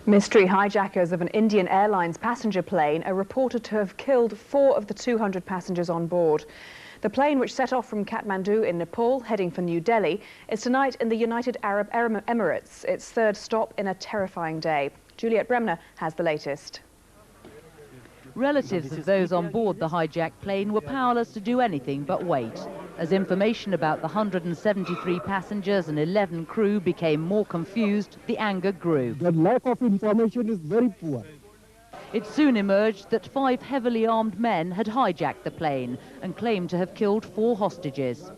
Mystery hijackers of an Indian Airlines passenger plane are reported to have killed 4 of the 200 passengers on board. The plane, which set off from Kathmandu in Nepal, heading for New Delhi, is tonight in the United Arab Emirates, its third stop in a terrifying day. Juliet Bremner has the latest. Relatives of those on board the hijacked plane were powerless to do anything but wait. As information about the 173 passengers and 11 crew became more confused, the anger grew. The lack of information is very poor. It soon emerged that 5 heavily armed men had hijacked the plane and claimed to have killed 4 hostages.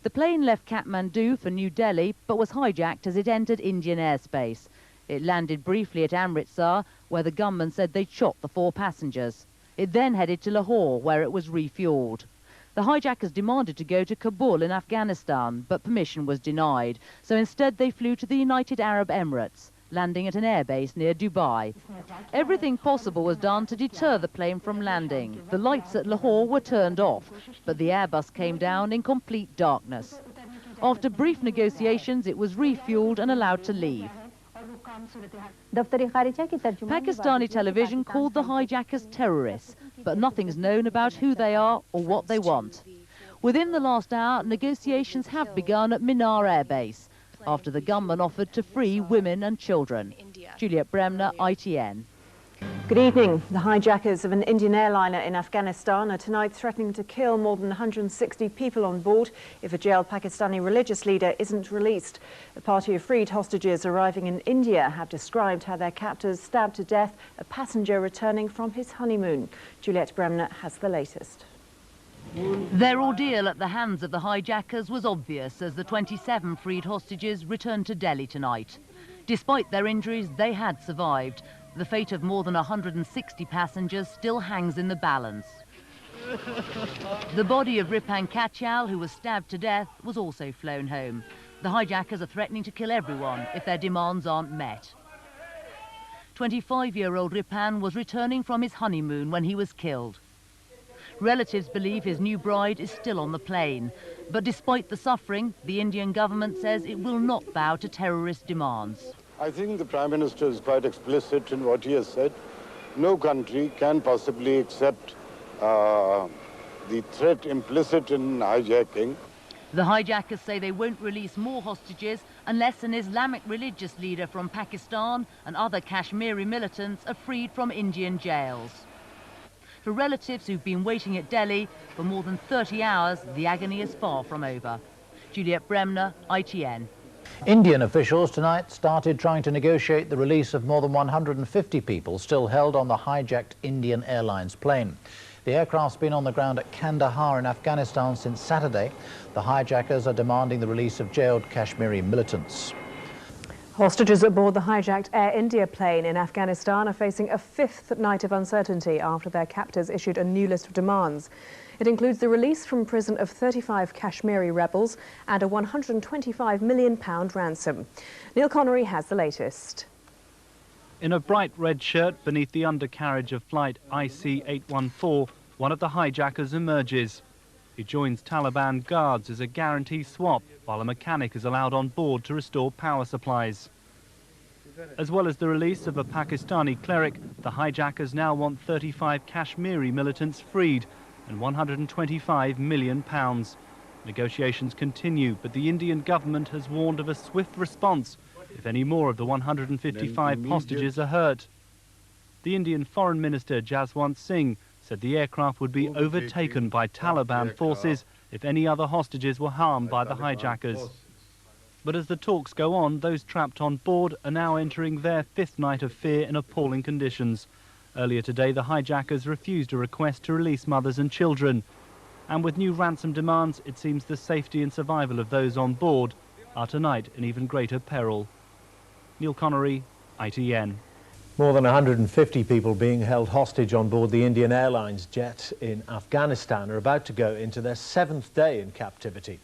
The plane left Kathmandu for New Delhi but was hijacked as it entered Indian airspace. It landed briefly at Amritsar, where the gunmen said they'd shot the 4 passengers. It then headed to Lahore, where it was refueled. The hijackers demanded to go to Kabul in Afghanistan, but permission was denied. So instead they flew to the United Arab Emirates, landing at an airbase near Dubai. Everything possible was done to deter the plane from landing. The lights at Lahore were turned off, but the Airbus came down in complete darkness. After brief negotiations, it was refueled and allowed to leave. Pakistani television called the hijackers terrorists, but nothing's known about who they are or what they want. Within the last hour, negotiations have begun at Minar Air Base, after the gunmen offered to free women and children. Juliet Bremner, ITN. Good evening. The hijackers of an Indian airliner in Afghanistan are tonight threatening to kill more than 160 people on board if a jailed Pakistani religious leader isn't released. The party of freed hostages arriving in India have described how their captors stabbed to death a passenger returning from his honeymoon. Juliet Bremner has the latest. Their ordeal at the hands of the hijackers was obvious as the 27 freed hostages returned to Delhi tonight. Despite their injuries, they had survived. The fate of more than 160 passengers still hangs in the balance. The body of Ripan Kachal, who was stabbed to death, was also flown home. The hijackers are threatening to kill everyone if their demands aren't met. 25-year-old Ripan was returning from his honeymoon when he was killed. Relatives believe his new bride is still on the plane. But despite the suffering, the Indian government says it will not bow to terrorist demands. I think the Prime Minister is quite explicit in what he has said. No country can possibly accept the threat implicit in hijacking. The hijackers say they won't release more hostages unless an Islamic religious leader from Pakistan and other Kashmiri militants are freed from Indian jails. For relatives who've been waiting at Delhi for more than 30 hours, the agony is far from over. Juliet Bremner, ITN. Indian officials tonight started trying to negotiate the release of more than 150 people still held on the hijacked Indian Airlines plane. The aircraft's been on the ground at Kandahar in Afghanistan since Saturday. The hijackers are demanding the release of jailed Kashmiri militants. Hostages aboard the hijacked Air India plane in Afghanistan are facing a 5th night of uncertainty after their captors issued a new list of demands. It includes the release from prison of 35 Kashmiri rebels and a £125 million ransom. Neil Connery has the latest. In a bright red shirt beneath the undercarriage of flight IC-814, one of the hijackers emerges. He joins Taliban guards as a guarantee swap, while a mechanic is allowed on board to restore power supplies. As well as the release of a Pakistani cleric, the hijackers now want 35 Kashmiri militants freed and £125 million. Negotiations continue, but the Indian government has warned of a swift response if any more of the 155 hostages are hurt. The Indian Foreign Minister Jaswant Singh said the aircraft would be overtaken by Taliban forces if any other hostages were harmed by the hijackers. But as the talks go on, those trapped on board are now entering their 5th night of fear in appalling conditions. Earlier today, the hijackers refused a request to release mothers and children. And with new ransom demands, it seems the safety and survival of those on board are tonight in even greater peril. Neil Connery, ITN. More than 150 people being held hostage on board the Indian Airlines jet in Afghanistan are about to go into their 7th day in captivity.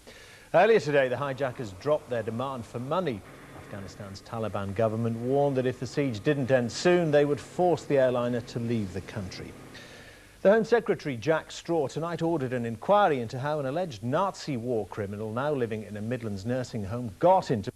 Earlier today, the hijackers dropped their demand for money. Afghanistan's Taliban government warned that if the siege didn't end soon, they would force the airliner to leave the country. The Home Secretary, Jack Straw, tonight ordered an inquiry into how an alleged Nazi war criminal now living in a Midlands nursing home got into